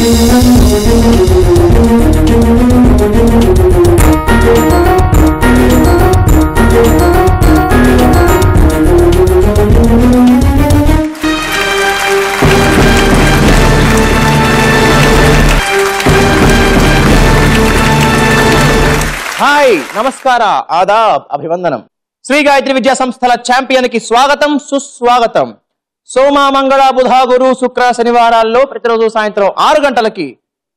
Hi నమస్కార ఆదాబ్ అభివందనం శ్రీ గాయత్రి విద్యా సంస్థల ఛాంపియన్ కి స్వాగతం సుస్వాగతం సోమ మంగళ బుధ గురు శుక్ర శనివారాల్లో ప్రతిరోజు సాయంత్రం 6 గంటలకి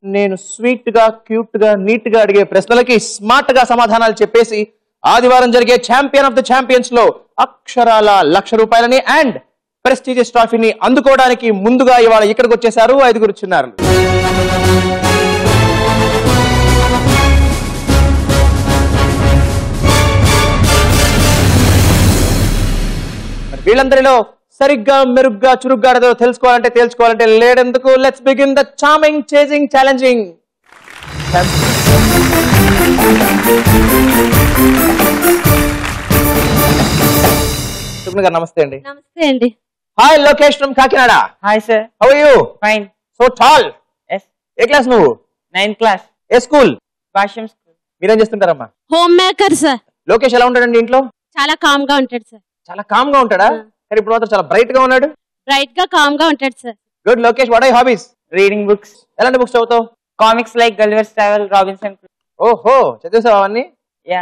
నేను స్వీట్ గా క్యూట్ గా నీట్ గా అడిగే ప్రశ్నలకి స్మార్ట్ గా సమాధానాలు చెప్పేసి ఆదివారం జరిగే ఛాంపియన్ ఆఫ్ ద ఛాంపియన్స్ లో అక్షరాల 1,00,000 రూపాయలని అండ్ ప్రెస్టీజియస్ ట్రోఫీని అందుకోవడానికి ముందుగా ఇవాళ ఇక్కడికి వచ్చేసారు 5 చిన్నారులు. వీళ్ళందరిలో సరిగ్గా మెరుగ్గా చురుగ్గా తెలుసుకోవాలంటే లేడెందుకు let's begin the charming chasing challenging. Sugna గారు నమస్తే అండి. నమస్తే అండి. Hi Lokesh from Kakinada. Hi sir. How are you? Fine. So tall. yes. ఏ క్లాస్ నువ్వు? 9th class. ఏ స్కూల్? భాష్యం స్కూల్. మీరేం చేస్తుంటారమ్మా? Homemaker sir. లోకేష్ ఎలా ఉంటాడండి ఇంట్లో? చాలా కామ్ గా ఉంటాడు సార్. చాలా కామ్ గా ఉంటాడా? కానీ ఇప్పుడు మాత్రం చాలా బ్రైట్ గా ఉన్నాడు. బ్రైట్ గా కామ్ గా ఉంటాడు sir. Good. Lokesh what are your hobbies? Reading books. ఎలాంటి బుక్స్ చదువుతావు? Comics like Gulliver's travel, Robinson Crusoe. ఓహో చదివేసావా అవన్నీ? యా.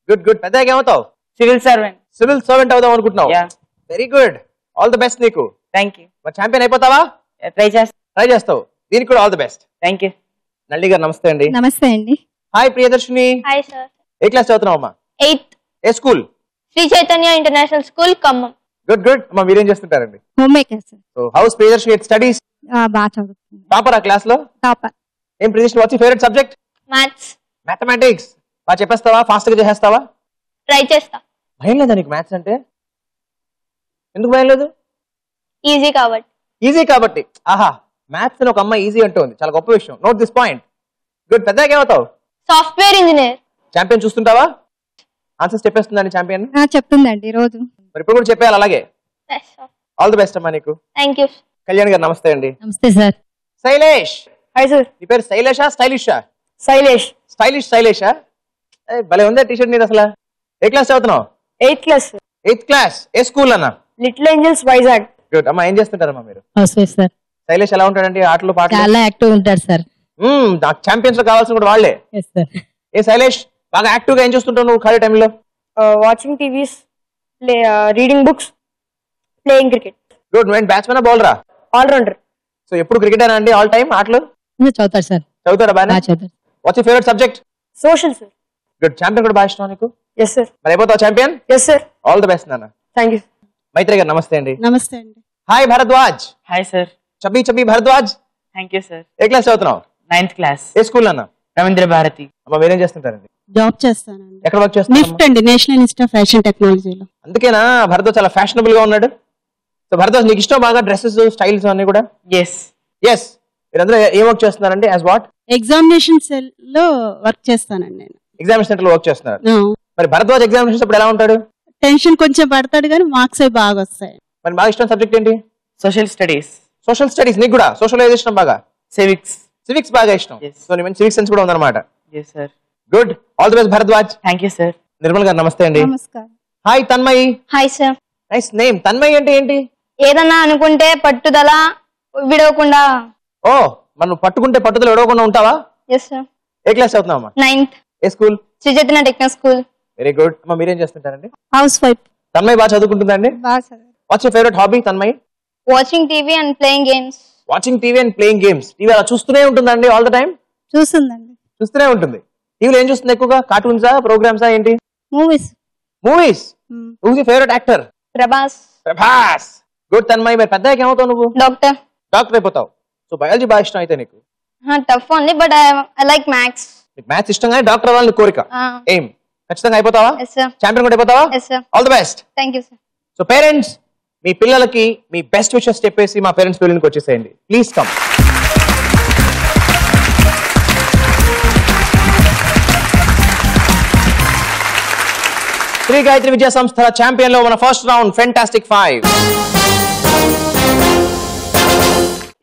Good good. పెద్దగా ఏమవుతావు? Civil servant. సివిల్ సర్వెంట్ అవుదాం అనుకుంటున్నావు? Yeah. Very good. All the best నీకు. Thank you. మరి ఛాంపియన్ అయిపోతావా? ట్రై చేస్తావు. దీనికి కూడా all the best. Thank you. Nalli గారు నమస్తే అండి. నమస్తే అండి. హాయ్ ప్రియదర్శిని. Hi sir. ఏ క్లాస్ చదువుతున్నావు అమ్మా? 8th. ఏ school? Shri Chaitanya international school Khammam. Good good. అమ్మా మీరేం చేస్తుంటారండి? Homemaker sir. So how's Priyadarshini with studies? బాగా చదువుతుంది. టాపర్ ఆ క్లాస్ లో? టాపర్. ఏం Priyadarshini what's your favourite subject? Maths. Mathematics. బాగా చెప్పేస్తావా? ఫాస్ట్ గా చేసేస్తావా? ట్రై చేస్తా. భయం లేదా నీకు మ్యాథ్స్ అంటే? ఎందుకు భయం లేదు? ఈజీ కాబట్టి. ఈజీ కాబట్టి. ఆహా, మ్యాథ్స్ ఒక అమ్మాయి ఈజీ అంటుంది, చాలా గొప్ప విషయం. Note this point. గుడ్. పెద్దగా ఏమవుతావు? Software engineer. ఛాంపియన్ చూస్తుంటావా? ఆన్సర్స్ చెప్పేస్తుందండి ఛాంపియన్? చెప్తుందండి రోజు. మరి ఇప్పుడు కూడా చెప్పేయాలి అలాగే. ఆల్ ది బెస్ట్ అమ్మా నీకు. Thank you. కళ్యాణ్ గారు నమస్తే అండి. నమస్తే సార్. శైలేష్. Hi sir. నీ పేరు శైలేషా స్టైలిషా? శైలేష్. శైలేషా? భలే ఉందా టీషర్ట్ నీది అసలు. ఏ క్లాస్ చదువుతున్నావు? 8th class. 8th class. ఏ స్కూల్ అన్న? Little Angels Vizag. గుడ్. అమ్మా ఏం చేస్తుంటారమ్మా మీరు? House wife sir. శైలేష్ ఎలా ఉంటాడండి ఆటలు పాటలు? చాలా యాక్టివ్ ఉంటాడు సార్. ఛాంపియన్స్ లో కావాల్సిన కూడా వాళ్ళే. ఏ శైలేష్ బాగా యాక్టివ్ గా ఏం చేస్తుంటావు నువ్వు ఖాళీ టైంలో? Watching TVs, reading books, playing cricket. Good. నువ్వు బ్యాట్స్మెన్ బౌలరా? ఆల్రౌండర్. సో ఎప్పుడు క్రికెట్ అండి ఆల్ టైమ్ ఆటలు? చదువుతాడు సార్. చదువుతాడా బాగా? చదువుతాడు. What's your favourite subject? Social sir. Good. Champion కూడా బాగా ఇష్టం నీకు? Yes sir. మరి అయిపోతావు champion? Yes sir. All the best నాన్న. Thank you. మైత్రి గారు నమస్తే అండి. నమస్తే అండి. Hi Bharadwaj. Hi sir. Chubby Bharadwaj. Thank you sir. ఏ క్లాస్ చదువుతున్నావు? 9th class. ఏ స్కూల్ అన్న? రవీంద్ర భారతి. అమ్మ మీరేం చేస్తుంటారండి? జాబ్ చేస్తానండి. ఎక్కడ వర్క్ చేస్తారు? నిఫ్ట్ అండి, నేషనల్ ఇన్స్టిట్యూట్ ఆఫ్ ఫ్యాషన్ టెక్నాలజీలో. అందుకేనా భరద్వాజ్ చాలా ఫ్యాషనబుల్ గా ఉన్నాడు? సో భరద్వాజ్ నీకు ఇష్టం బాగా డ్రెస్సెస్ స్టైల్స్ అన్ని కూడా? ఎస్. ఎస్. మీరందరూ ఏం వర్క్ చేస్తున్నారండి? As what? ఎగ్జామినేషన్ సెల్ లో వర్క్ చేస్తానండి నేను. ఎగ్జామినేషన్ సెంటర్ లో వర్క్ చేస్తున్నారు. మరి భరద్వాజ్ ఎగ్జామినేషన్స్ అప్పుడు ఎలా ఉంటాడు? టెన్షన్ కొంచెం పడతాడు కానీ మార్క్స్ అవి బాగా వస్తాయి. మరి బాగా ఇష్టం సబ్జెక్ట్ ఏంటి? Social studies. Social studies. నీకు కూడా సోషల్ ఏది ఇష్టం బాగా? సివిక్స్ బాగా ఇష్టం. సో నీ మంచి సివిక్స్ సెన్స్ కూడా ఉందన్నమాట. Yes sir. Good. All the best Bharadwaj. Thank you sir. Nirmal గారు నమస్తే అండి. నమస్కారం. Hi Tanmayi. Hi sir. Nice name. Tanmayi అంటే ఏంటి? ఏదన్నా అనుకుంటే పట్టుదల విడవకుండా. ఓ, మనం పట్టుకుంటే పట్టుదల విడవకుండా ఉంటావా? Yes sir. ఏ క్లాస్ చదువుతున్నావమ్మా? 9th. ఏ school? Shri Chaitanya techno school. Very good. అమ్మా మీరేం చేస్తుంటారండి? Housewife. తన్మయి బాగా చదువుకుంటుందండి? What's your favourite hobby Tanmayi? Watching TV and playing games. Watching TV and playing games. TV అలా చూస్తూనే ఉంటుందండి ఆల్ ద టైమ్? చూస్తుందండి. చూస్తూనే ఉంటుంది. టీవీలో ఏం చూస్తుంది ఎక్కువగా? కార్టూన్సా, ప్రోగ్రామ్సా ఏంటి? Movies. Who's your favourite actor? Prabhas. Good Tanmayi. మరి పెద్దగా ఏమవుతావు నువ్వు? డాక్టర్ అయిపోతావు. సో బయాలజీ బాగా ఇష్టం అయితే నీకు? Tough only but I like maths. Maths ఇష్టం కానీ డాక్టర్ అవ్వాలని కోరిక. ఏం ఖచ్చితంగా అయిపోతావా? ఛాంపియన్ కూడా అయిపోతావా? All the best. Thank you sir. So parents, మీ పిల్లలకి మీ బెస్ట్ విషెస్ చెప్పేసి మా పేరెంట్స్ బిల్డింగ్కి వచ్చేసేయండి ప్లీజ్. కమ్. శ్రీ గాయత్రి విద్యా సంస్థల ఛాంపియన్ లో మన ఫస్ట్ రౌండ్ ఫెంటాస్టిక్ 5.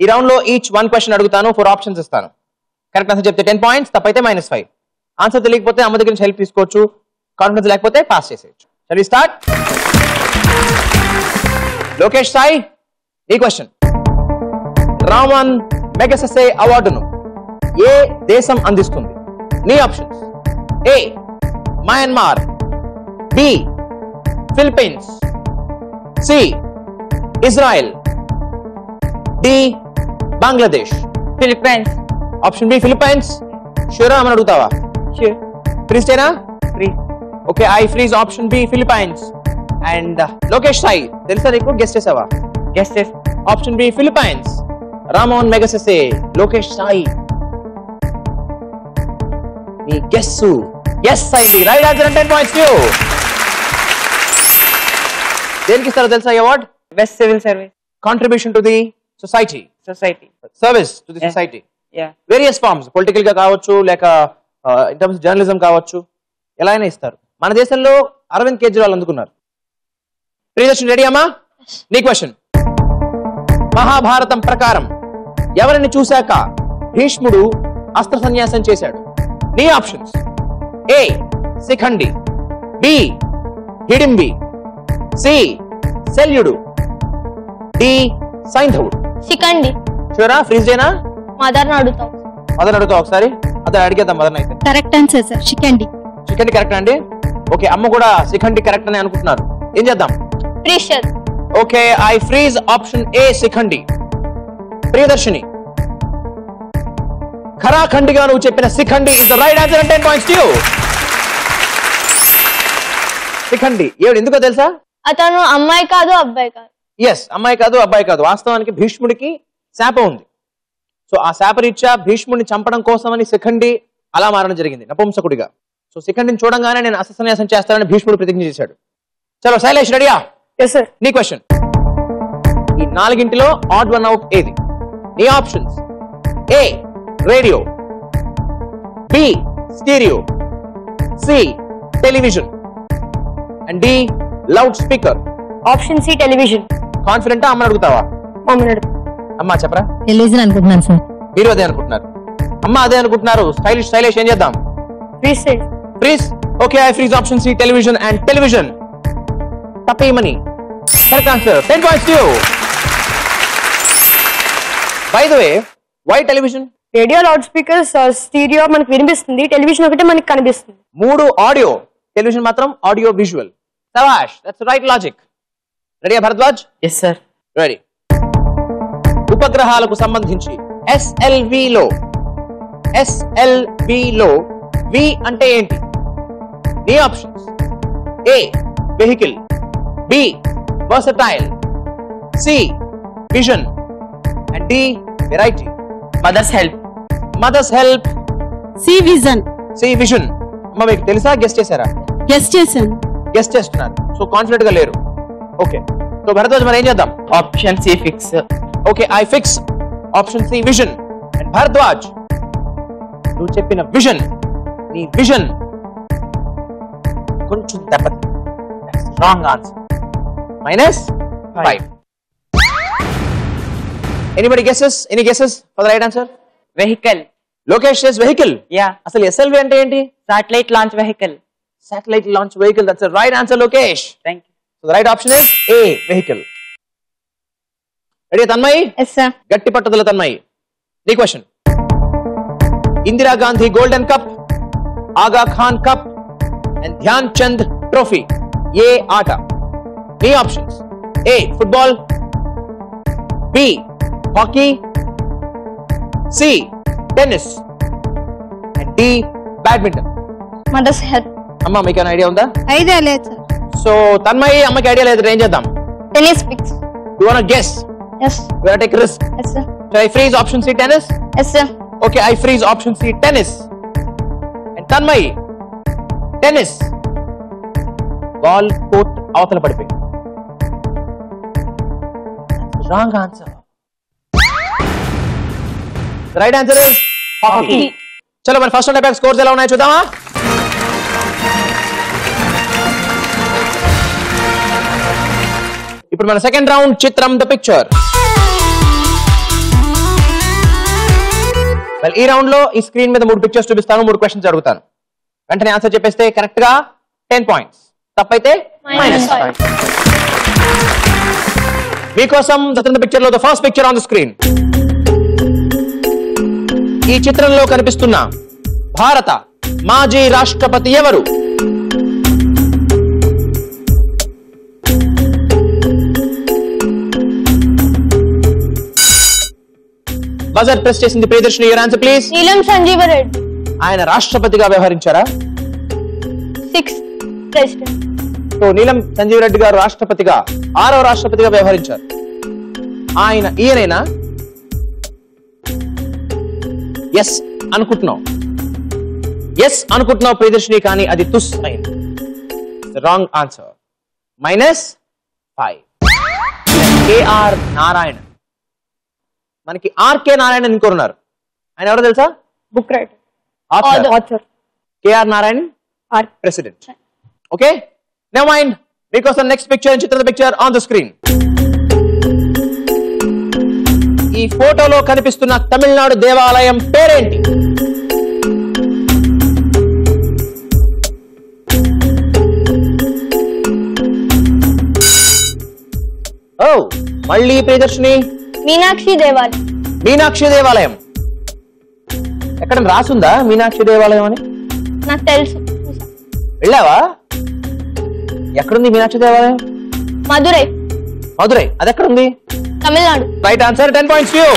ఈ రౌండ్ లో ఈచ్ 1 క్వశ్చన్ అడుగుతాను, 4 ఆప్షన్స్ ఇస్తాను. కరెక్ట్ ఆన్సర్ చెప్తే 10 పాయింట్స్, తప్పైతే -5. ఆన్సర్ తెలియకపోతే అమ్మ దగ్గర నుంచి హెల్ప్ తీసుకోవచ్చు, కాన్ఫిడెన్స్ లేకపోతే పాస్ చేసేయచ్చు. Shall we start? Lokesh Sai, ఈ క్వశ్చన్. రామన్ మెగసెసే అవార్డును ఏ దేశం అందిస్తుంది? నీ options: A Myanmar, B Philippines, C Israel, D Bangladesh. Philippines. Option B Philippines. షూరా అని అడుగుతావా? Sure. ఫ్రీస్టేనా? Free. Okay, I freeze option B Philippines. And Lokesh Sai, తెలుసా నీకు? గెస్ట్ చేసావా? Yes, yes. Option B Philippines. Ramon Magsaysay, Lokesh Sai నీ గెస్సు ఎస్ అయింది. Right answer. 10 points to. దేనికి ఇస్తారో తెలుసా ఈ award? Best civil service. Contribution to the society, Society. Service to the Yeah. Society. Yeah. Various forms, political గా కావచ్చు, లేక in terms journalism కావచ్చు, ఎలా అయినా ఇస్తారు. మన దేశంలో అరవింద్ కేజ్రీవాల్ అందుకున్నారు. ప్రియదర్శన్ రెడీ అమ్మా? నీ క్వశ్చన్. మహాభారతం ప్రకారం ఎవరిని చూశాక భీష్ముడు అస్త్ర సన్యాసం చేశాడు? నీ options: A Shikhandi, B Hidimbi, C Salyudu, D Saindhavudu. Shikhandi. చూరా, ఫ్రీజ్ చేయనా? మదర్ అడుగుతాం. మదన్ అడుగుతా ఒకసారి. అదే అడిగేద్దాం మదన్ అయితే. Correct answer sir, Shikhandi. Shikhandi correct అండి. ఓకే, అమ్మ కూడా శిఖండి కరెక్ట్ అని అనుకుంటున్నారు. ఏం చేద్దాం? ప్రీషియస్. Okay, I freeze option A Shikhandi. Priyadarshini, ఖరాఖండిగా నువ్వు చెప్పిన Shikhandi is the right answer. 10 points to you. Shikhandi ఏడు ఎందుకో తెలుసా? అతను అమ్మాయి కాదు, అబ్బాయి కాదు. ఎస్, అమ్మాయి కాదు, అబ్బాయి కాదు. వాస్తవానికి భీష్ముడికి శాపం ఉంది. సో ఆ శాపరీత్యా భీష్ముడిని చంపడం కోసమని శిఖండి అలా మారడం జరిగింది, నపుంసకుడిగా. సో శిఖండిని చూడంగానే నేను అస్త్ర సన్యాసం చేస్తానని భీష్ముడు ప్రతిజ్ఞ చేశాడు. చలో శైలేష్, రెడీయా? Yes, sir. నీ క్వశ్చన్. ఈ 4గింటిలో ఆడ్ వన్ అవుట్ ఏది? నీ options: A radio, B stereo, C television, and D loud speaker. Option C, television. కాన్ఫిడెంటా? అమ్మని అడుగుతావా? Mom. అమ్మా చెప్పరా. టెలివిజన్ అనుకుంటున్నాను సార్. మీరు అదే అనుకుంటున్నారు, అమ్మ అదే అనుకుంటున్నారు. శైలేష్ ఏం చేద్దాం? Free state. Freeze. Okay, I freeze option C television. And television తప్పేమని correct answer. 10 points to you. By the way, why television? Radio, loudspeakers, stereo మనకి వినిపిస్తుంది, టెలివిజన్ ఒకటే మనకి కనిపిస్తుంది. 3 ఆడియో, టెలివిజన్ మాత్రం ఆడియో విజువల్. సవాష్, దట్స్ రైట్ లాజిక్. రెడీయా Bharadwaj? Yes, sir. Ready. ఉపగ్రహాలకు సంబంధించి ఎస్ఎల్విలో వి అంటే ఏంటి? నీ options: A vehicle, B versatile, C vision, and D variety. Mother's help. Mothers help, C vision. C vision. అమ్మ మీకు తెలుసా? గెస్ట్ చేశారా? గెస్ట్ చేశాను. గెస్ట్ చేస్తున్నారు, సో కాన్ఫిడెంట్ గా లేరు. ఓకే, సో భరద్వాజ్ మరి ఏం చేద్దాం? Option C, fix. Okay, I fix option C vision. And Bharadwaj, నువ్వు చెప్పిన విజన్, నీ విజన్ కొంచెం దెబ్బతి. Wrong answer. -5. Anybody guesses? Any guesses for the right answer? Vehicle. Lokesh says vehicle. Yeah. అసలు ఎస్ఎల్వి అంటే ఏంటి? Satellite launch vehicle. Satellite launch vehicle. That's the right answer, Lokesh. Thank you. So the right option is A, vehicle. Ready, Tanmay? Yes, sir. గట్టి పట్టుదల తన్మయి. నీ question. Indira Gandhi golden cup, Aga Khan cup, and Dhyan Chand trophy ఏ ఆట? నీ options: A football, B hockey, C tennis, and D badminton. Mother's help. అమ్మ మీకు ఏమైనా idea ఉందా? ఐడియా లేదు సార్. సో తన్మయి అమ్మకి ఐడియా లేదు, ఏం చేద్దాం? Tennis fix. You wanna guess? Yes. You wanna take a risk? Yes, sir. So I freeze option C, tennis? Yes, sir. Okay, I freeze option C, tennis. And Tanmay, tennis. Ball court అవతల పడిపోయింది. Wrong answer. The right answer is hockey. చలో మరి first round back scores ఎలా ఉన్నాయో చూద్దామా? ఇప్పుడు మన second round చిత్రం ద పిక్చర్. వెల్ ఈ రౌండ్ లో ఈ స్క్రీన్ మీద 3 పిక్చర్స్ చూపిస్తాను, 3 క్వశ్చన్స్ అడుగుతాను. వెంటనే ఆన్సర్ చెప్పేస్తే కరెక్ట్ గా 10 పాయింట్స్, తప్పైతే -5. మీకోసం పిక్చర్ లో the first picture on the screen. ఈ చిత్రంలో కనిపిస్తున్న భారత మాజీ రాష్ట్రపతి ఎవరు? బజర్ ప్రెస్ చేసింది ప్రియదర్శిని. Your answer please. నీలం సంజీవ రెడ్డి. ఆయన రాష్ట్రపతిగా వ్యవహరించారా? 6th president. సో నీలం సంజీవ రెడ్డి గారు రాష్ట్రపతిగా 6వ రాష్ట్రపతిగా వ్యవహరించారు. ఈయనైనా? ఎస్ అనుకుంటున్నావు, ప్రియదర్శిని, కానీ అది తుస్ అయింది. Wrong answer. -5. కేఆర్ నారాయణ. మనకి ఆర్కే నారాయణ ఇంకోరున్నారు, ఆయన ఎవరో తెలుసా? Book writer, author. K R Narayan president. Okay, never mind. మీకోసం నెక్స్ట్ పిక్చర్, చిత్ర పిక్చర్ ఆన్ ద స్క్రీన్. ఈ ఫోటోలో కనిపిస్తున్న తమిళనాడు దేవాలయం పేరేంటి? ఓ మళ్ళీ ప్రియదర్శిని. మీనాక్షి దేవాలయం. మీనాక్షి దేవాలయం. ఎక్కడ రాసుందా మీనాక్షి దేవాలయం అని? నాకు తెలుసు. వెళ్ళావా? ఎక్కడుంది మీనాక్షి దేవాలయం? మధురై. అది ఎక్కడుంది? Tamil Nadu. Right answer. 10 points to you.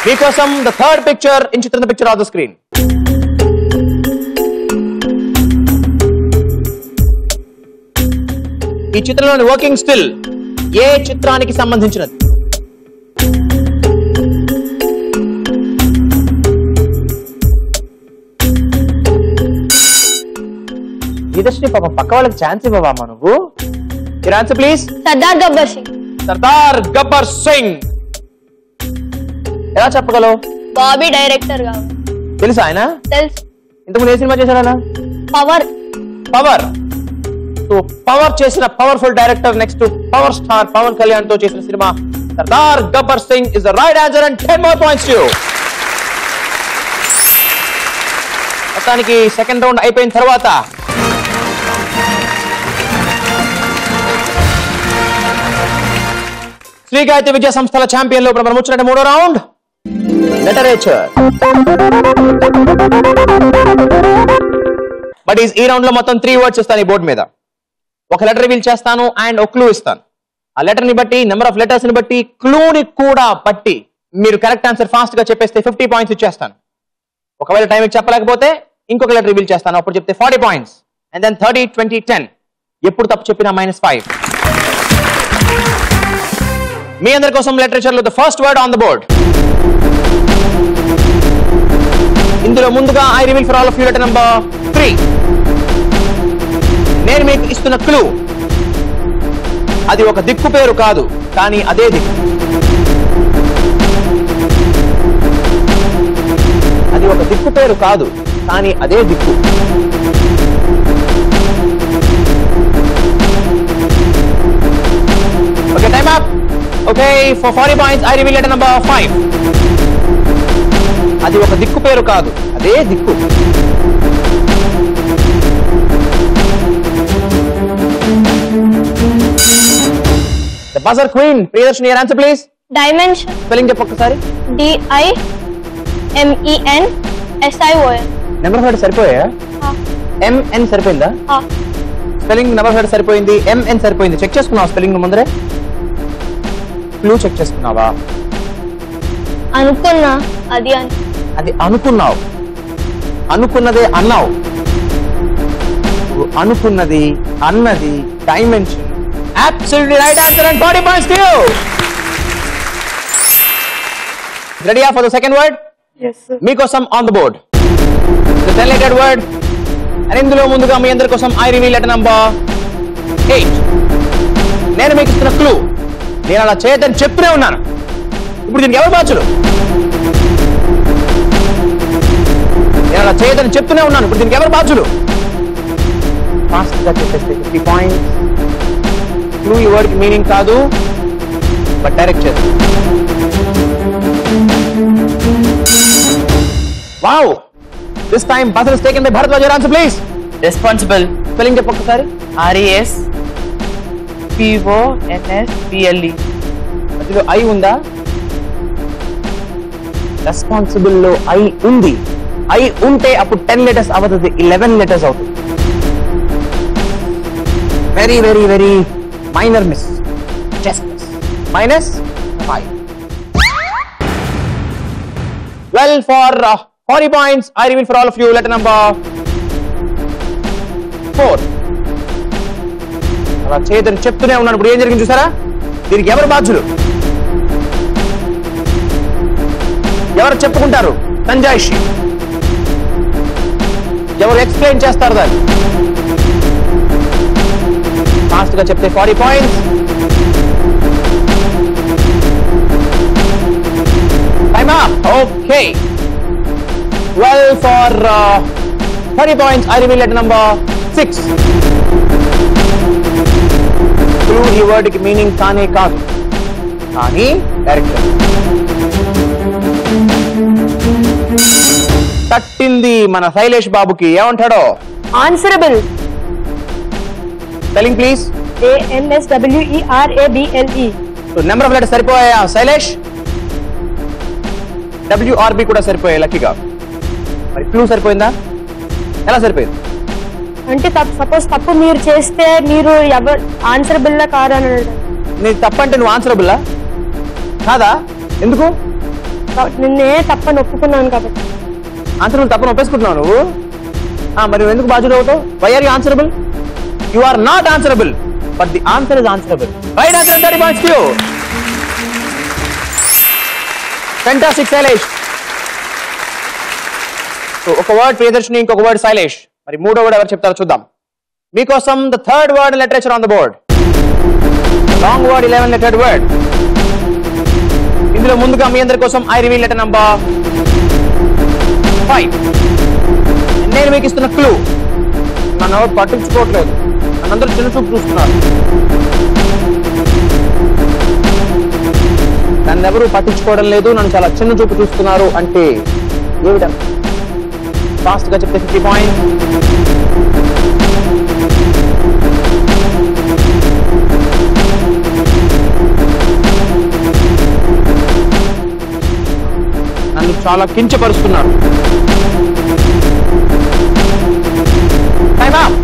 మీకోసం the third picture in Chitra picture on the screen. ఈ చిత్రంలోని వర్కింగ్ స్టిల్ ఏ చిత్రానికి సంబంధించినది? ప్రియదర్శిని, పాపం పక్క వాళ్ళకి ఛాన్స్ ఇవ్వవా నువ్వు? Your answer please. Sardar Gabbar Singh. Sardar Gabbar Singh. ఎలా చెప్పగలవు? బాబీ డైరెక్టర్ గా. తెలుసా ఆయన? తెలుసు. ఇంతకుముందు ఏ సినిమా చేశాడు ఆయన? పవర్. సో పవర్ చేసిన powerful director next power star Pawan Kalyan తో చేసిన cinema Sardaar Gabbar Singh is the right answer and 10 more points to you. మొత్తానికి సెకండ్ రౌండ్ అయిపోయిన తర్వాత శ్రీ గాయత్రి విద్యా సంస్థల ఛాంపియన్ లో మనం వచ్చినట్టు 3వ రౌండ్ లిటరేచర్. బట్ ఈ రౌండ్ లో మొత్తం 3 వర్డ్స్ ఇస్తాను ఈ బోర్డు మీద. ఒక లెటర్ రివీల్ చేస్తాను అండ్ ఒక క్లూ ఇస్తాను. ఆ లెటర్ ని బట్టి, నెంబర్ ఆఫ్ లెటర్స్ ని బట్టి, క్లూని కూడా బట్టి మీరు కరెక్ట్ ఆన్సర్ ఫాస్ట్ గా చెప్పేస్తే 50 points ఇచ్చేస్తాను. ఒకవేళ టైం చెప్పలేకపోతే ఇంకొక లెటర్ రివీల్ చేస్తాను, అప్పుడు చెప్తే 40 points. And then 30, 20, 10. ఎప్పుడు తప్పు చెప్పినా -5. మీ అందరి కోసం లిటరేచర్ లో the first word on the board. ఇందులో ముందుగా I reveal for all of you letter number 3. నేను మీకు ఇస్తున్న క్లూ అది ఒక దిక్కు పేరు కాదు, కానీ అదే దిక్కు. అది ఒక దిక్కు పేరు కాదు, కానీ అదే దిక్కు. Okay, time up. Okay, for 40 points I reveal letter number 5. అది ఒక దిక్కు పేరు కాదు, అదే దిక్కు. The buzzer queen, Priyadharshini, your answer please. Dimension. Spelling చెప్పు ఒకసారి. DIMENSION. నెంబర్ ఆఫ్ లెటర్స్ సరిపోయా? MN సరిపోయిందా? స్పెల్లింగ్ నెంబర్ ఆఫ్ లెటర్స్ సరిపోయింది, MN సరిపోయింది. చెక్ చేసుకున్నావా స్పెల్లింగ్ ముందరే? క్లూ చెక్ చేసుకున్నావా? అనుకున్నా అది అనుకున్నావు, అనుకున్నదే అన్నావు. అనుకున్నది అన్నది dimension. Absolutely right answer and 40 points to you. Ready for the second word? Yes, sir. మీకోసం on the board. The 10-letter word. And ఇందులో ముందుగా మీ అందరి కోసం I reveal letter number 8. నేను మీకు ఇస్తున్న క్లూ. నేను అలా చేయదని చెప్తూనే ఉన్నాను. ఇప్పుడు దీనికి ఎవరు బాధ్యులు? నేను అలా చేయదని చెప్తూనే ఉన్నాను. ఇప్పుడు దీనికి ఎవరు బాధ్యులు? ఫాస్ట్ గా చెప్పేస్తే 50 points. క్లూ ఈ వర్డ్ కి మీనింగ్ కాదు, బట్ డైరెక్ట్ చేస్తుంది. This time buzzer is taken by Bharadwaj. Your answer please. Responsible. Spelling చెప్పు ఒకసారి. RESPONSBLE. మధ్యలో ఐ ఉందా? రెస్పాన్సిబుల్ లో ఐ ఉంది. ఐ ఉంటే అప్పుడు 10 లెటర్స్ అవుతుంది, 11 లెటర్స్ అవుతుంది. Very very very minor miss. Just miss. -5. Well, for 40 points, I reveal for all of you letter number 4. అలా చేతులు చెప్తూనే ఉన్నాను. ఇప్పుడు ఏం జరిగింది చూసారా? దీనికి ఎవరు బాధ్యులు? ఎవరు చెప్పుకుంటారు సంజాయిషి? ఎవరు ఎక్స్ప్లెయిన్ చేస్తారు దాన్ని? ఫాస్ట్ గా చెప్తే 40 points. Time up. Okay. Well, for 30 points I reveal letter number 6. Clue ఈ వర్డ్ కి మీనింగ్ కానే కాదు, కానీ డైరెక్టర్. తట్టింది మన శైలేష్ బాబుకి. ఏమంటాడో? Answerable. Spelling please. ANSWERABLE. Number of letters సరిపోయా శైలేష్? WRB కూడా సరిపోయాయి లక్కీగా. మరి క్లూ సరిపోయిందా? ఎలా సరిపోయింది? అంటే సపోజ్ తప్పు మీరు చేస్తే మీరు ఎవరు ఆన్సరబుల్ కాదని నీ తప్పంటే నువ్వు ఆన్సరబుల్లా కాదా? ఎందుకు? నిన్నే తప్పని ఒప్పుకున్నాను కాబట్టి. ఆన్సరబుల్ తప్పని ఒప్పేసుకుంటున్నావు నువ్వు. మరి నువ్వు ఎందుకు బాధ్యుడు అవుతావు? Why are you answerable? You are not answerable, but the answer is answerable. Right answer. 30 points to you. Fantastic Shailesh. So ఒక వర్డ్ ప్రియదర్శిని, ఇంకొక వర్డ్ శైలేష్. మరి మూడో వర్డ్ ఎవరు చెప్తారో చూద్దాం. మీకోసం the third word literature on the board. Long word, 11 lettered word. ఇందులో ముందుగా మీ అందరి కోసం ఐ రివీల్ లెటర్ నంబర్ 5. నేను మీకు ఇస్తున్న క్లూ నన్ను ఎవరు పట్టించుకోవట్లేదు, నన్నందరూ చిన్న చూపు చూస్తున్నారు. నన్ను ఎవరు పట్టించుకోవడం లేదు, నన్ను చాలా చిన్న చూపు చూస్తున్నారు అంటే ఏమిట? ఫాస్ట్ గా చెప్తే 50 పాయింట్స్. నన్ను చాలా కించపరుస్తున్నారు. Time up.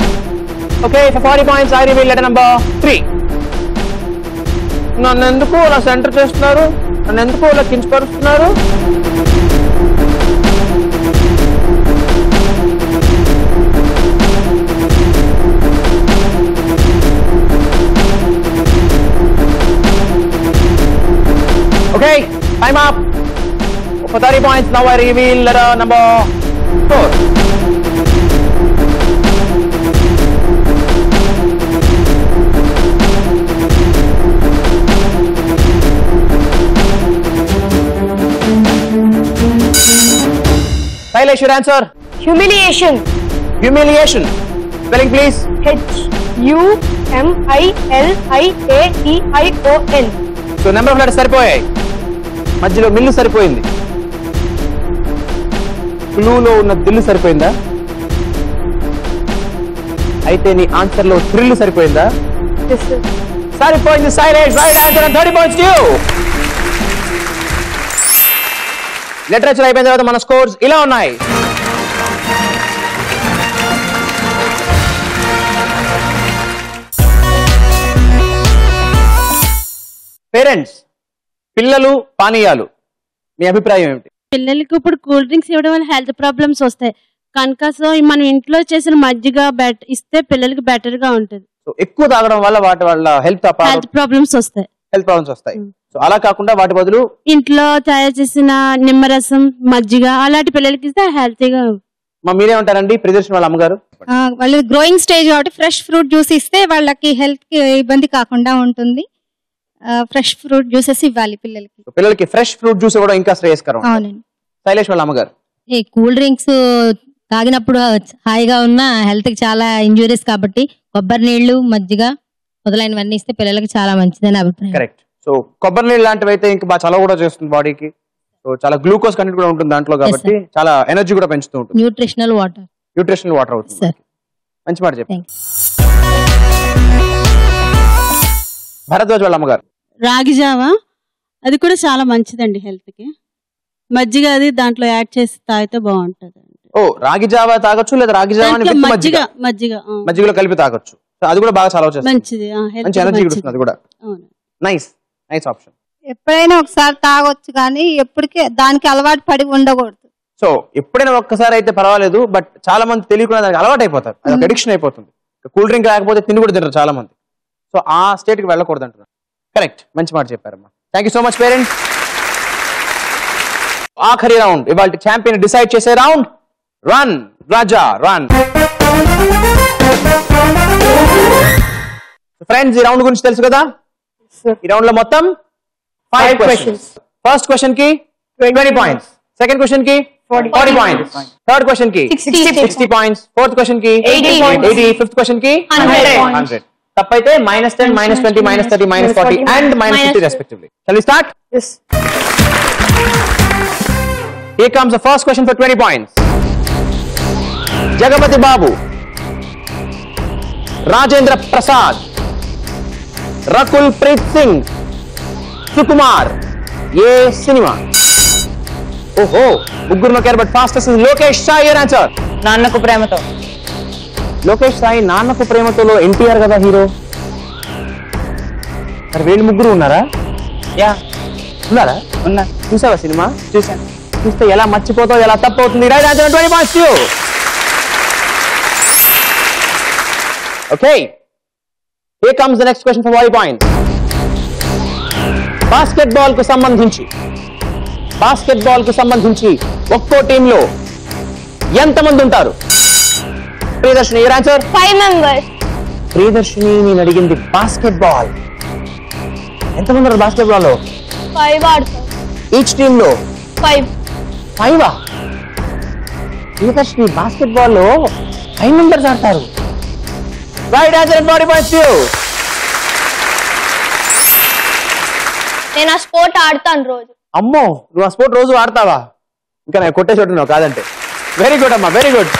Okay, for 40 points I reveal letter number 3. నన్ను ఎందుకు అలా సెంటర్ చేస్తున్నారు? నన్ను ఎందుకు అలా కించపరుస్తున్నారు? Okay, time up. For 30 points, now I reveal letter number 4. Shailesh, your answer? Humiliation. Humiliation. Spelling please. HUMILIATION. So number of letters సరిపోయాయి, మధ్యలో mill సరిపోయింది. క్లూలో ఉన్న దిల్లు సరిపోయిందా? అయితే నీ ఆన్సర్ లో థ్రిల్ సరిపోయిందా? సరిపోయింది Shailesh. Right answer and 30 points to you. Literature అయిపోయిన తర్వాత మన స్కోర్స్ ఇలా ఉన్నాయి. పేరెంట్స్, పిల్లలు పానీయాలు, మీ అభిప్రాయం ఏమిటి? పిల్లలకి ఇప్పుడు కూల్ డ్రింక్స్ ఇవ్వడం వల్ల హెల్త్ ప్రాబ్లమ్స్ వస్తాయి కనుక సో మనం ఇంట్లో చేసిన మజ్జిగ ఇస్తే పిల్లలకి బెటర్ గా ఉంటుంది. సో ఎక్కువ తాగడం వల్ల వాటి వల్ల హెల్త్ ప్రాబ్లమ్స్ వస్తాయి. సో అలా కాకుండా వాటి బదులు ఇంట్లో తయారు చేసిన నిమ్మరసం మజ్జిగ అలాంటి పిల్లలకి ఇస్తే హెల్తీగా. మీరేమంటారండి ప్రియదర్శిని వాళ్ళ అమ్మగారు? వాళ్ళు గ్రోయింగ్ స్టేజ్ కాబట్టి ఫ్రెష్ ఫ్రూట్ జ్యూస్ ఇస్తే వాళ్ళకి హెల్త్ కి ఇబ్బంది కాకుండా ఉంటుంది. ఫ్రెష్ ఫ్రూట్ జ్యూసెస్ ఇవ్వాలి పిల్లలకి. ఫ్రెష్ ఫ్రూట్ జ్యూస్ ఇవ్వడం ఇంకా శ్రేయస్కరం. అవునండి. శైలేష్ వాళ్ళ అమ్మగారు? ఈ కూల్ డ్రింక్స్ తాగినప్పుడు హాయిగా ఉన్న హెల్త్ కి చాలా ఇంజూరీస్ కాబట్టి కొబ్బరి నీళ్లు మజ్జిగ మొదలైనవన్నీ ఇస్తే పిల్లలకి చాలా మంచిదని అభిప్రాయం. కరెక్ట్. సో కొబ్బరి నీళ్ళు లాంటివి అయితే ఇంకా బాగా చలవ కూడా చేస్తుంది బాడీకి. సో చాలా గ్లూకోజ్ కంటెంట్ కూడా ఉంటుంది దాంట్లో కాబట్టి చాలా ఎనర్జీ కూడా పెంచుతూ ఉంటుంది. న్యూట్రిషనల్ వాటర్ అవుతుంది. సార్. మంచి మాట చెప్పండి. థ్యాంక్ భరద్వాజ్ వాళ్ళ అమ్మగారు. రాగి జావా అది కూడా చాలా మంచిదండి హెల్త్ కి. మజ్జిగ అది దాంట్లో యాడ్ చేసి తాగితే బాగుంటది. ఓ రాగి జావా తాగొచ్చు లేదా రాగి జావాని విత్ మజ్జిగ మజ్జిగలో కలిపి తాగొచ్చు. అది కూడా బాగా చాలా మంచిది. మంచి ఎనర్జీ ఇస్తుంది. అది కూడా నైస్ ఆప్షన్. ఎప్పుడైనా ఒకసారి తాగొచ్చు కానీ ఎప్పటికీ దానికి అలవాటు పడి ఉండకూడదు. సో ఎప్పుడైనా ఒక్కసారి అయితే పర్వాలేదు, బట్ చాలా మంది తెలియకుండా దానికి అలవాటు అయిపోతారు. అది ఒక అడిక్షన్ అయిపోతుంది. కూల్ డ్రింక్ లేకపోతే తిని కూడా తింటారు చాలా మంది. సో ఆ స్టేట్ కి వెళ్ళకూడదు అంటున్నారు. కరెక్ట్, మంచి మాట చెప్పారమ్మా. Thank you so much parents. ఆఖరి రౌండ్, ఇవాళ ఛాంపియన్ డిసైడ్ చేసే round. Run Raja run. Friends, ఈ రౌండ్ గురించి తెలుసు కదా. ఈ రౌండ్ లో మొత్తం 5 questions. ఫస్ట్ క్వశ్చన్ కి 20 points, సెకండ్ క్వశ్చన్ కి 40 points, థర్డ్ క్వశ్చన్ కి 60 points, ఫోర్త్ క్వశ్చన్ కి 80, ఫిఫ్త్ క్వశ్చన్ కి 100. తప్పైతే -10, -20, -30, -40 and -50 respectively. Shall we start? Yes. Here comes the first question for 20 points. Jagapati Babu, Rajendra Prasad, Rakul Preet Singh, Sukumar. Ye cinema. Oh, mugguru care but fastest is Lokesh Sai. Your answer. Nannaku Prematho. Lokesh Sai నాన్నకు ప్రేమతోలో ఎన్టీఆర్ కదా hero. మరి వీళ్ళు ముగ్గురు ఉన్నారా? Yeah ఉన్నారా? ఉన్నా. చూసావా cinema? చూసాను. చూస్తే ఎలా మర్చిపోతావు, ఎలా తప్పు అవుతుంది. Right answer 20 points to you. Okay, here comes the next question for 40 points. Basketball కు సంబంధించి ఒక్కో టీంలో ఎంతమంది ఉంటారు? Priyadarshini, your answer. 5 members. Priyadarshini, నేను అడిగింది బాస్కెట్బాల్. ఎంతమంది ఉన్నారు బాస్కెట్బాల్ లో? 5 ఆడతారు. ఈచ్ టీమ్ లో 5. 5. ప్రియదర్శిని బాస్కెట్బాల్ లో 5 members ఆడతారు. Right answer 40 points to you. నేను ఆ స్పోర్ట్ ఆడతాను రోజు. అమ్మో, నువ్వు ఆ స్పోర్ట్ రోజు ఆడతావా? ఇంకా నేను కొట్టే చోటున్నావు కాదంటే. వెరీ గుడ్ అమ్మా, very good.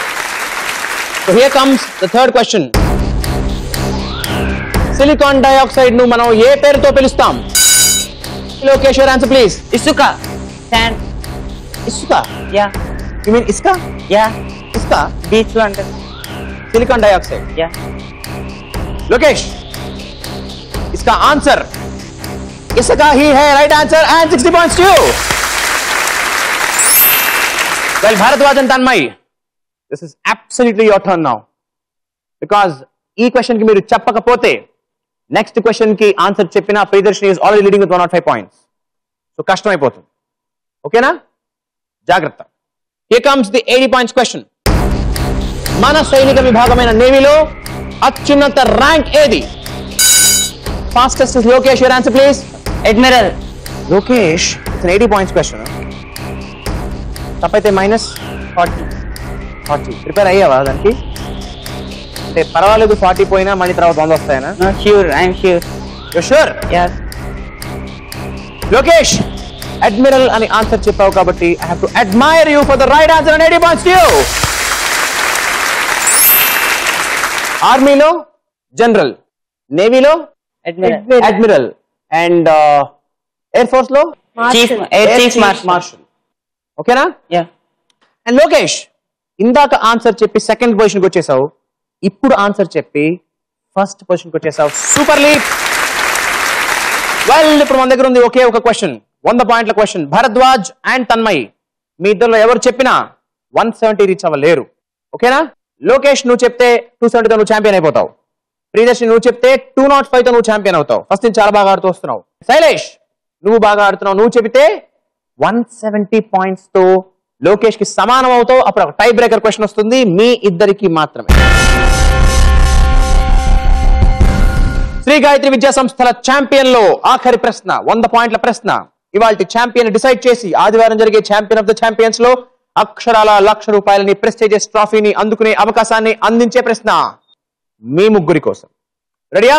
So here comes the third question. Silicon dioxide ను మనం ఏ పేరుతో పిలుస్తాం? Lokesh, your answer please. ఇసుక. శాండ్. ఇసుక? యా. యు మీన్ ఇసుక? యా. ఇసుక బీచ్ లో అంటారు. Silicon dioxide. యా. लोकेश, इसका आंसर इसका ही है. Right answer and 60 points to you. Well, Bharadwaj and Tanmay, this is absolutely your turn now, because ఈ క్వశ్చన్ కి మీరు చెప్పకపోతే నెక్స్ట్ క్వశ్చన్ కి ఆన్సర్ చెప్పిన Priyadarshini is already leading with 105 points. So కష్టం అయిపోతుంది. ఓకేనా? జాగ్రత్త. Here comes the 80 points question. మన సైనిక విభాగమైన నేవీలో అత్యున్నత ర్యాంక్ ఏది? Fastest is Lokesh. Your answer please. Admiral. Lokesh, it's 80 points question. తప్పైతే -40. ప్రిపేర్ అయ్యావా దానికి? అంటే పర్వాలేదు 40 పోయినా మళ్ళీ తర్వాత 100 వస్తాయనా? No, sure, I'm sure. You sure? Yeah. Lokesh, admiral అని ఆన్సర్ చెప్పావు కాబట్టి I have to admire you for the right answer and 80 points to you. ఆర్మీలో జనరల్, నేవీలో అడ్మిరల్ అండ్ ఎయిర్ ఫోర్స్ లో చీఫ్ మార్షల్. ఓకేనా? యా. అండ్ లోకేష్, ఇందాక answer చెప్పి second position కి వచ్చేసావు, ఇప్పుడు ఆన్సర్ చెప్పి ఫస్ట్ పొజిషన్ కి వచ్చేసావు. Super leap. వెల్, ఇప్పుడు మన దగ్గర ఉంది ఒకే ఒక question, 100 points question. Bharadwaj and Tanmay, మీ ఇద్దరులో ఎవరు చెప్పినా 170 రీచ్ అవ్వలేరు. ఓకేనా? లోకేష్, నువ్వు చెప్తే 270 తో నువ్వు ఛాంపియన్ అయిపోతావు. ప్రియదర్శిని, నువ్వు చెప్తే 205 తో నువ్వు ఛాంపియన్ అవుతావు. ఫస్ట్ నుంచి చాలా బాగా ఆడుతూ వస్తున్నావు. శైలేష్, నువ్వు బాగా ఆడుతున్నావు. నువ్వు చెబితే 170 points తో లోకేష్ కి సమానం అవుతావు. అప్పుడు ఒక టై బ్రేకర్ క్వశ్చన్ వస్తుంది మీ ఇద్దరికి మాత్రమే. శ్రీ గాయత్రి విద్యా సంస్థల ఛాంపియన్ లో ఆఖరి ప్రశ్న, 100 points ప్రశ్న. ఇవాళ ఛాంపియన్ డిసైడ్ చేసి ఆదివారం జరిగే ఛాంపియన్ ఆఫ్ ద ఛాంపియన్స్ లో అక్షరాల ₹1,00,000 ప్రెస్టీజియస్ ట్రోఫీని అందుకునే అవకాశాన్ని అందించే ప్రశ్న మీ ముగ్గురి కోసం. రెడీయా?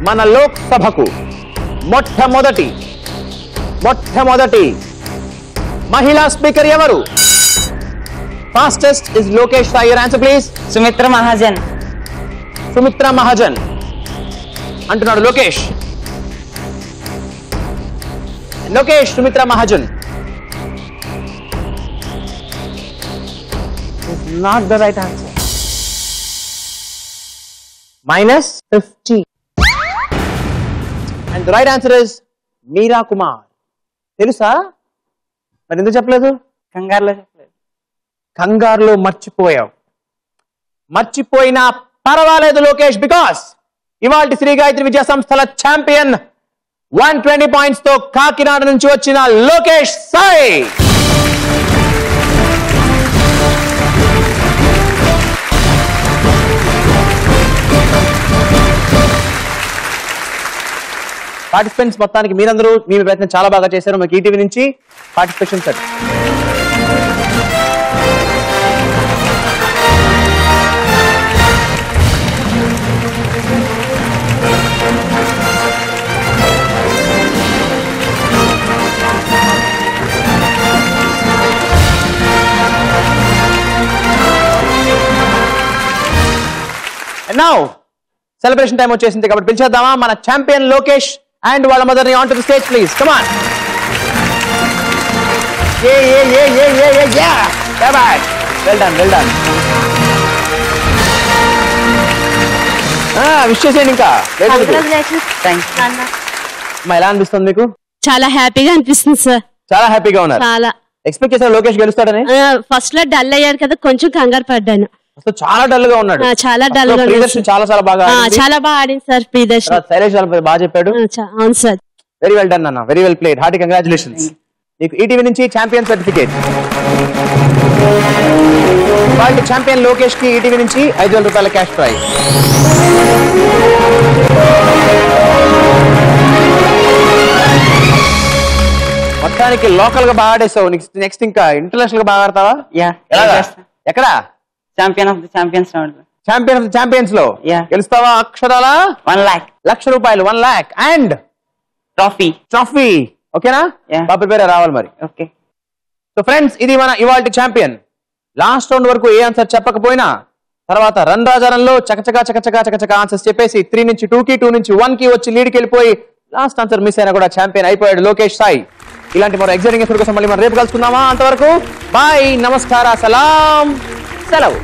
మన లోక్సభకు మొట్టమొదటి మహిళా స్పీకర్ ఎవరు? Fastest is Lokesh Sai. Your answer please. Sumitra Mahajan. Sumitra Mahajan అంటున్నాడు Lokesh. Sumitra Mahajan is not the right answer. -50. And the right answer is మీరా కుమార్. తెలుసా? మరి ఎందుకు చెప్పలేదు? కంగారులో చెప్పలేదు. కంగారులో మర్చిపోయినా పర్వాలేదు లోకేష్, బికాస్ ఇవాల్టి శ్రీ గాయత్రి విద్యా సంస్థల ఛాంపియన్ 120 పాయింట్స్ తో కాకినాడ నుంచి వచ్చిన లోకేష్ సాయి. పార్టిసిపెంట్స్ మొత్తానికి మీరందరూ మీ ప్రయత్నం చాలా బాగా చేశారు. మీకు ఈటీవీ నుంచి participation set. Now celebration time వచ్చేసింది కాబట్టి పిలిచేద్దామా మన ఛాంపియన్ లోకేష్ అండ్ వాళ్ళ మదర్ ని on to the stage please. Come on. Well done. Wish చేసేయండి ఇంకా. ఎలా అనిపిస్తుంది మీకు? చాలా హ్యాపీగా అనిపిస్తుంది సార్. చాలా హ్యాపీగా ఉన్నారు. చాలా ఎక్స్పెక్ట్ చేశారు లోకేష్ గెలుస్తాడని? ఫస్ట్ లో డల్ అయ్యారు కదా, కొంచెం కంగారు పడ్డాను. అసలు చాలా డల్ గా ఉన్నాడు. చాలా డల్ గా ప్రియదర్శన్ చాలా బాగా ఆడింది సార్. ప్రియదర్శన్ శైలేష్ బాగా చెప్పాడు. అవును సార్. వెరీ వెల్ డన్ అన్న, very well played. Hearty congratulations. నీకు ఈటీవీ నుంచి ఛాంపియన్ సర్టిఫికేట్. వాళ్ళ ఛాంపియన్ లోకేష్ కి ఈటీవీ నుంచి 5,000 రూపాయల క్యాష్ ప్రైజ్. మొత్తానికి లోకల్ గా బాగా ఆడేసావు. నెక్స్ట్ ఇంకా ఇంటర్నేషనల్ గా బాగా ఆడతావా? ఎక్కడ? Champion of the champions round. Champion of the champions లో గెలుస్తావా? అక్షరాల 1 lakh. ₹1,00,000 1 lakh and trophy. ఓకేనా? బాబు పేరే రావాలి మరి. ఓకే. సో ఫ్రెండ్స్, ఇది మన ఇవాల్టి ఛాంపియన్. లాస్ట్ రౌండ్ వరకు ఏ ఆన్సర్ చెప్పకపోయినా తర్వాత రన్ రాజారంలో చకచకా ఆన్సర్స్ చెప్పేసి 3 నుంచి 2కి 2 నుంచి 1కి వచ్చి లీడ్కి వెళ్ళిపోయి లాస్ట్ ఆన్సర్ మిస్ అయినా కూడా ఛాంపియన్ అయిపోయాడు లోకేష్ సాయి. ఇలాంటి మరో ఎగ్జైటింగ్ ఎపిసోడ్ కోసం మళ్ళీ మనం రేపు కలుసుకుందామా? అంతవరకు బాయ్, నమస్కార, సలాం, సెలవు.